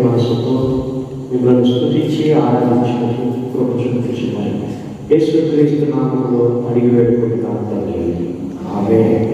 మనసుతో మిమ్మల్ని స్తుతించి ఆరాధించడానికి కృప చూపించుకోవాలి. యేసుక్రీస్తు నామములో అడిగి వేడుకుంటున్నాను తండ్రి. ఆమేన్.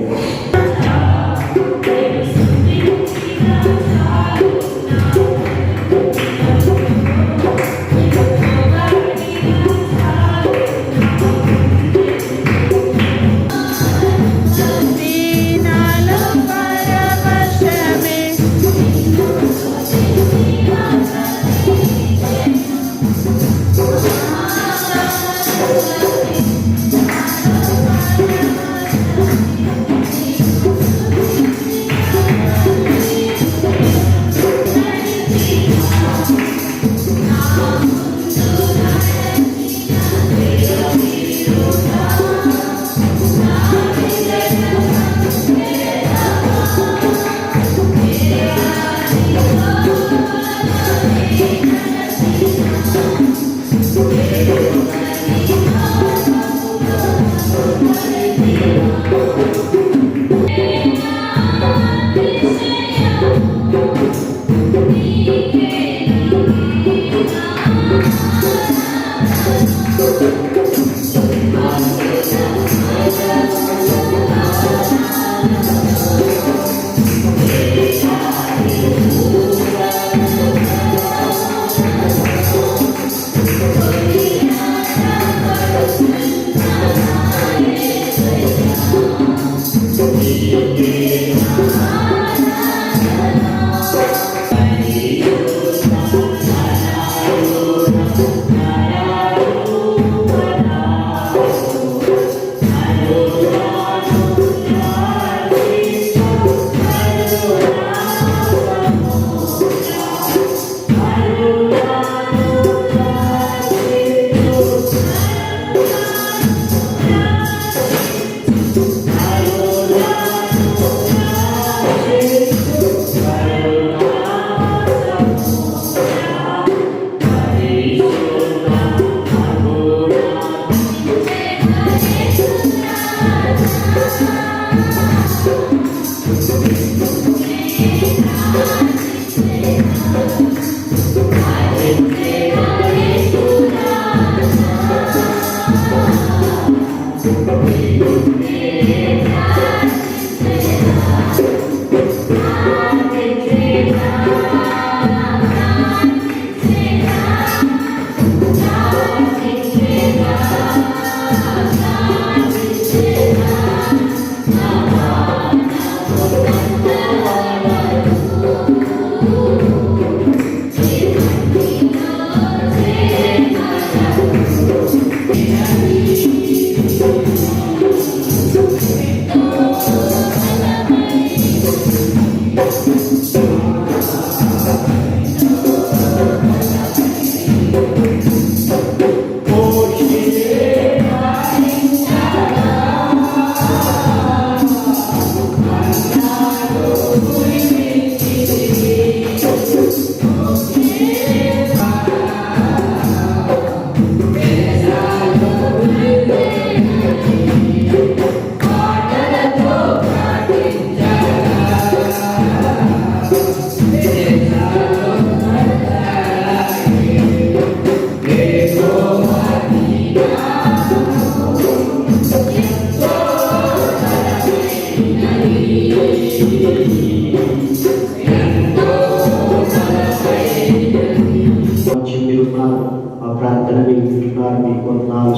ప్రార్థన వింటున్నారు. మీకు వందనాలు,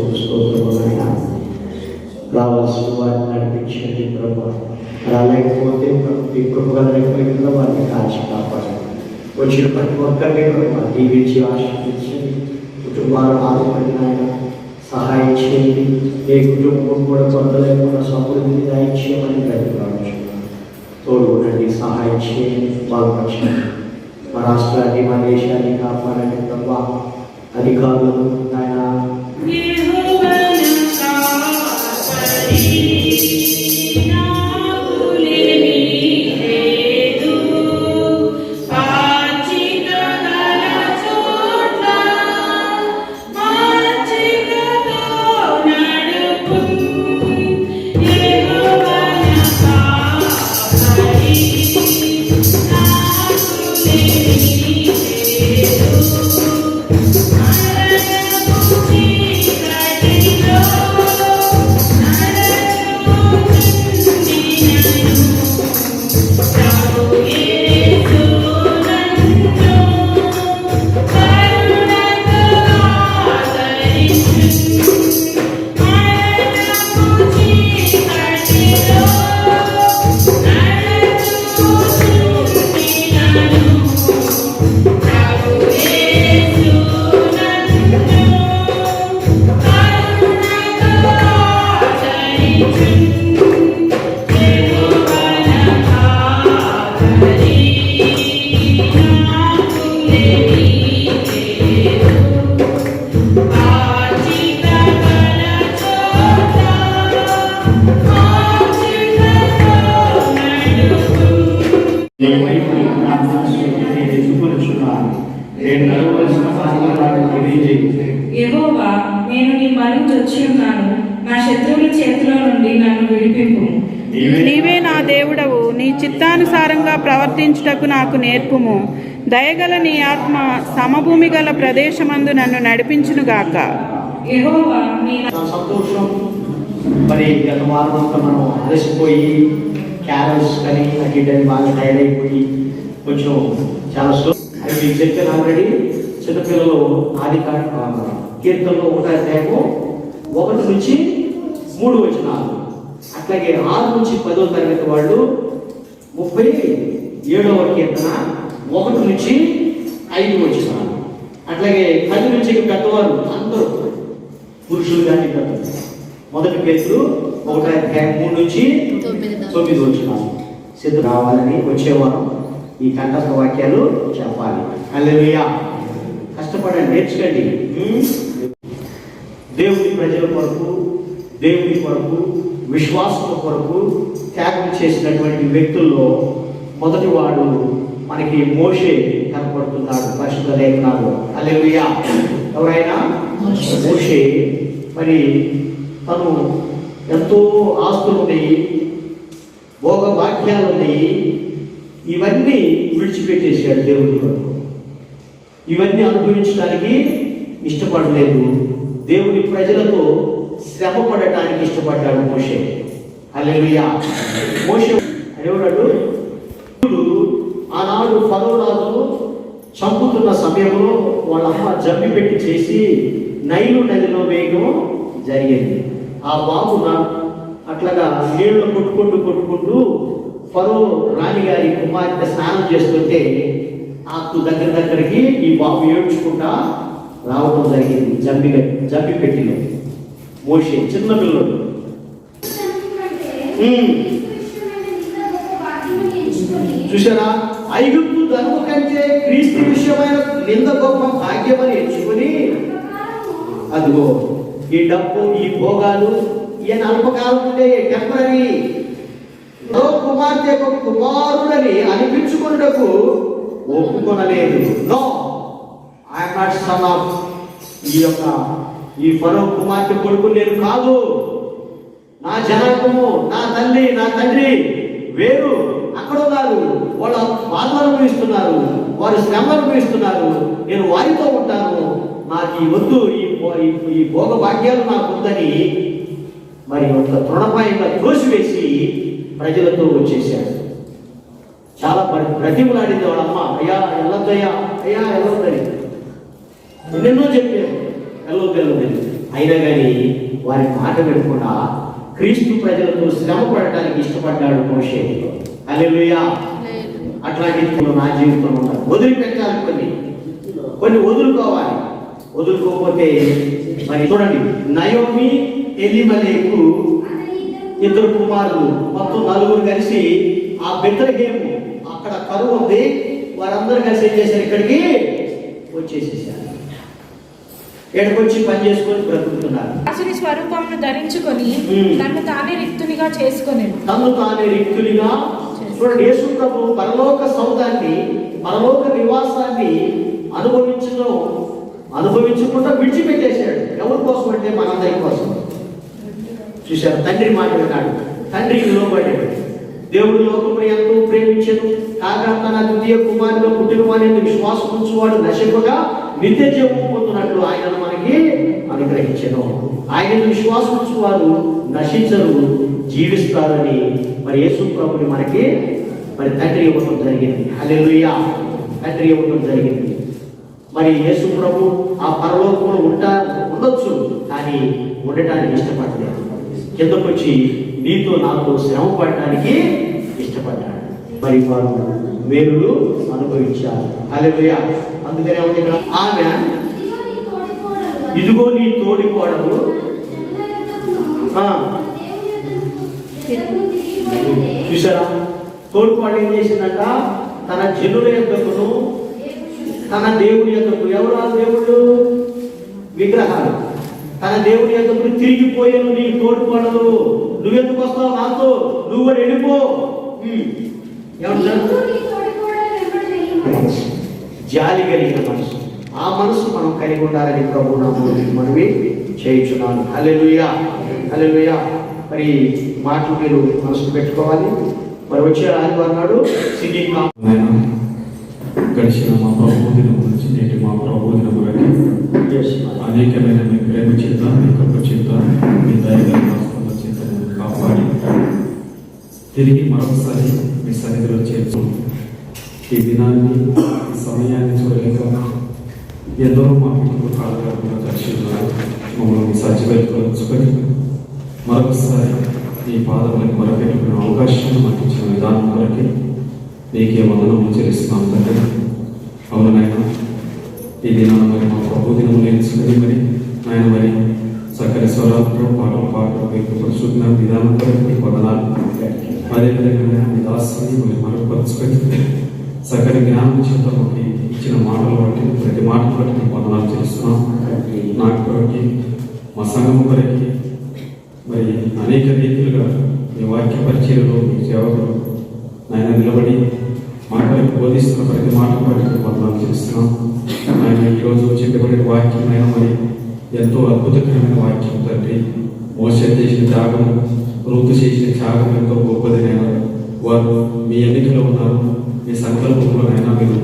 స్తోత్రములైనా రావాల్సిన వారిని నడిపించండి ప్రభా. రాలేకపోతే మీ కృపగా లేకపోయినా వారిని కాచి కాపాడండి. వచ్చిన ప్రతి ఒక్కరిని ప్రభా దీవించి ఆశీర్వదించండి. కుటుంబాలు ఆదుపడిన సహాయం చేయండి. ఏ కుటుంబం కూడా కొరత లేకుండా సమృద్ధిని దయచేయమని ప్రతిపాదించున్నాను. తోడునండి, సహాయం చేయండి, బాగుపరచండి. మా రాష్ట్రాన్ని, మా దేశాన్ని కాపాడండి ప్రభా. అధికారులు ఆయన యెహోవా, నేను నీ మనవి వచ్చి ఉన్నాను. నా శత్రువుల చేతిలో నుండి నన్ను విడిపింపు. నీవే నా దేవుడవు, నీ చిత్తానుసారంగా ప్రవర్తించుటకు నాకు నేర్పుము. దయగల నీ ఆత్మ సమభూమి గల ప్రదేశమందు నన్ను నడిపించునుగాక. యెహోవా, నీ సంతోషం. మరి గత వారం అంతా మనం అలసిపోయి క్యారల్స్ కానీ అడ్డని బాగా టైర్ అయిపోయి కొంచెం చాలా స్లో అది మీకు చెప్పాను ఆల్రెడీ. చిన్నపిల్లలు ఆది కీర్తనలో 1 నుంచి 3 వచనాలు, అట్లాగే 6 నుంచి 10వ తరగతి వాళ్ళు 37వ కీర్తన 1 నుంచి 5 వచనాలు, అట్లాగే 10 నుంచి పెద్దవారు అందరూ పురుషులు కానీ పెద్దలు 1 పేతురు 1:3 నుంచి 9 వచనాలు సిద్ధం రావాలని వచ్చేవారు ఈ కంఠస్థ వాక్యాలు చెప్పాలి. హల్లెలూయా. కష్టపడండి, నేర్చుకోండి. దేవుని ప్రజల కొరకు, దేవుని కొరకు, విశ్వాసం కొరకు త్యాగం చేసినటువంటి వ్యక్తుల్లో మొదటి వాడు మనకి మోషే కనపడుతున్నాడు పరిశుద్ధ లేఖనాల్లో. హల్లెలూయా. ఎవరైనా మోషే మరి తను ఎంతో ఆస్తులు ఉన్నాయి, భోగ వాక్యాలు ఉన్నాయి, ఇవన్నీ విడిచిపెట్టేశాడు దేవుని కొరకు. ఇవన్నీ అనుభవించడానికి ఇష్టపడలేదు. దేవుని ప్రజలతో శ్రమ పడటానికి ఇష్టపడ్డాడు మోషే. హల్లెలూయా. మోషే అనేవాడు ఆనాడు ఫరో రాజును చంపుతున్న సమయంలో వాళ్ళ అమ్మ జమ్మి పెట్టి చేసి నైలు నదిలో వేయడం జరిగింది. ఆ బాబు అట్లాగా నీళ్లు కొట్టుకుంటూ ఫరో రాణిగారి కుమార్తె స్నానం చేస్తుంటే ఆకు దగ్గరికి ఈ బాబు ఏడ్చుకుంటా రావడం జరిగింది. జంపి పెట్టిన మోషే చిన్న పిల్లడు. చూసారా, ఐగుప్తు ధనము కంటే క్రీస్తు విషయమైన నింద గొప్ప భాగ్యమని ఎంచుకొని అదిగో ఈ డబ్బు, ఈ భోగాలు ఈయన అల్పకాలం ఉండే టెంపరీ కుమార్తె కుమారుడని అనిపించుకున్నటకు ఒప్పుకొనలేదు. No, I'm not son of ఈ ఫరో కుమార్తె కొడుకు నేను కాదు. నా జనాంగము, నా తల్లి, నా తండ్రి వేరు. అక్కడ ఉన్నారు, వాళ్ళు బాధలు అనుభవిస్తున్నారు, వారు శ్రమ అనుభవిస్తున్నారు. నేను వారితో ఉంటాను. నాకు ఈ వద్దు, ఈ భోగ భాగ్యాలు నాకు వద్దని మరి ఒక తృణపాయంగా త్రోసివేసి ప్రజలతో వచ్చేసాడు. చాలా ప్రతిమలాడింది వాళ్ళమ్మ. అయ్యా వెళ్ళొద్దయ్యా, అయ్యా వెళ్ళొద్దని ఎన్నెన్నో చెప్పారు, వెళ్ళొద్దని. అయినా కానీ వారి మాట వినకుండా క్రీస్తు ప్రజలతో శ్రమ పడటానికి ఇష్టపడ్డాడు మోషే. హల్లెలూయా. అట్లాంటి నా జీవితంలో ఉన్నారు. వదిలిపెట్టాలి, కొన్ని వదులుకోవాలి. వదులుకోకపోతే మరి చూడండి, నయోమి ఎలీమెలెకు 2 కుమారులు, మొత్తం 4 కలిసి ఆ బెత్లెహేము అక్కడ కరువు ఉంది. వారందరూ కలిసి ఏం చేశారు, ఇక్కడికి వచ్చేసేసారు. ఎక్కడికొచ్చి పని చేసుకొని బ్రతుకుతున్నారు. అసలు స్వరూపంను ధరించుకొని తను తానే రిక్తునిగా చూడండి, యేసు ప్రభు పరలోక సౌధాన్ని, పరలోక నివాసాన్ని అనుభవించకుండా విడిచిపెట్టేశాడు. ఎవరి కోసం అంటే మనందరి కోసం. చూశారు, తండ్రి మాట విన్నాడు, తండ్రికి లోబడ్డాడు. దేవుడు లోకమును ఎంతో ప్రేమించెను, కాగా తన ద్వితీయ కుమారులో పుట్టిన వాని విశ్వాసం ఉంచువాడు నశింపగా నిత్య జీవం పొందునట్లు ఆయనను మనకి అనుగ్రహించెను. ఆయన విశ్వాసం ఉంచువారు నశించరు, జీవిస్తారని మరి యేసు ప్రభుని మనకి మరి తండ్రి ఇవ్వడం జరిగింది. హల్లెలూయా, తండ్రి ఇవ్వడం జరిగింది. మరి యేసు ప్రభు ఆ పరలోకంలో ఉండొచ్చు, కానీ ఉండటానికి ఇష్టపడలేదు. కిందకు వచ్చి నీతో నాతో శ్రమ పడటానికి ఇష్టపడ్డాడు. మరి వారు మేలులు అనుభవించారు. హల్లెలూయా. అందుకనే ఉంది ఇక్కడ, ఆమె ఇదిగో నీ తోడికోడలు చూసారా, తోడుకోవడం ఏం చేసిందంట, తన జనుల యొక్కను తన దేవుడి యొక్కకు, ఎవరు ఆ దేవుడు? విగ్రహాలు. తన దేవుడి యొక్కకు తిరిగిపోయాను నీ తోడుకోడలు, నువ్వెందుకు వస్తావు నాతో, నువ్వు కూడా వెళ్ళిపో. జాలి కలిగిన మనసు, ఆ మనసు మనం కలిగి ఉండాలని ప్రభు మనవి చేయించున్నాను. హల్లెలూయా, హల్లెలూయా. మరి మాటలు మీరు మనసు పెట్టుకోవాలి. మరి వచ్చే ఆదివారం నాడు సింగింగ్ గడిచిన మా ప్రభు దినం నుంచి నేటి మా ప్రభు దినం వరకు అనేకమైన మీ ప్రేమ చేత, మీ కృప చేత, మీ దయగల వాస్తవ చేత కాపాడి తిరిగి మరొకసారి మీ సన్నిధిలో చేర్చు. ఈ దినాన్ని, ఈ సమయాన్ని చూడలేక ఎందరో మా పిల్లలు కాలకాలంలో దర్శించారు. మమ్మల్ని సజ్జీకరించుకొని మరొకసారి ఈ పాదములకు మొరపెట్టుకునే అవకాశాన్ని మాకు ఇచ్చిన విధానం వరకు నీకే వందనములు చెల్లిస్తున్నాం తండ్రి. అవునైనా ఈ దినాన్ని మరి మా ప్రభు దినము నేర్చుకుని మరి ఆయన మరి సకల స్వరాలతో పాటలు మీకు పరిశుద్ధ విధానం వరకు మీకు వందనాలు. అదేవిధంగా మీ దాస్యాన్ని మరి మరొకపరుచుకొని సకల జ్ఞానం చేత మాకు ఇచ్చిన మాటలు బట్టి, ప్రతి మాటలు బట్టి మీకు వందనాలు చేస్తున్నాం. నాకు కొరకి, మా సంఘం కొరకి మరి అనేక రీతులుగా మీ వాక్య పరిచయలో మీ సేవకులు ఆయన నిలబడి మాటలకు బోధిస్తున్న ప్రతి మాట బట్టి వందనాలు చేస్తున్నాం. ఆయన ఈరోజు చెప్పబడిన వాక్యం ఆయన మరి ఎంతో అద్భుతకరమైన వాక్యం తండ్రి. మోసే చేసిన త్యాగం, రూతు చేసిన త్యాగం ఎంతో గొప్పదినైనా వారు మీ ఎన్నికలో ఉన్నారు. మీ సంకల్పంలోనైనా మీరు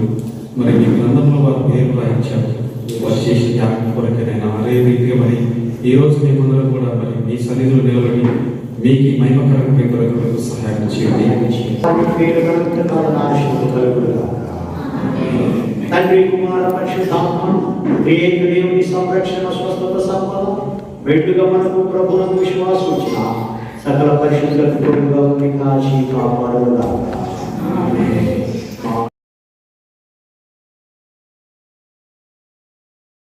మరి మీ గ్రంథంలో వారు పేరు రాయించారు. వారు చేసిన త్యాగం కొరకనైనా అదే రీతిగా మరి ఈరోజు మేమందరం కూడా మరి మీ సన్నిధిలో నిలబడి మీకు మహిమకరమైన కొరకు సహాయం చేయండి. తండ్రి, కుమార, పరిశుద్ధాత్మ త్రియేక దేవుని సంరక్షణ, స్వస్థత, సంపద వెండుగా మనకు ప్రభువునందు విశ్వాసం వచ్చిన సకల పరిశుద్ధులకు కాచి కాపాడుగా.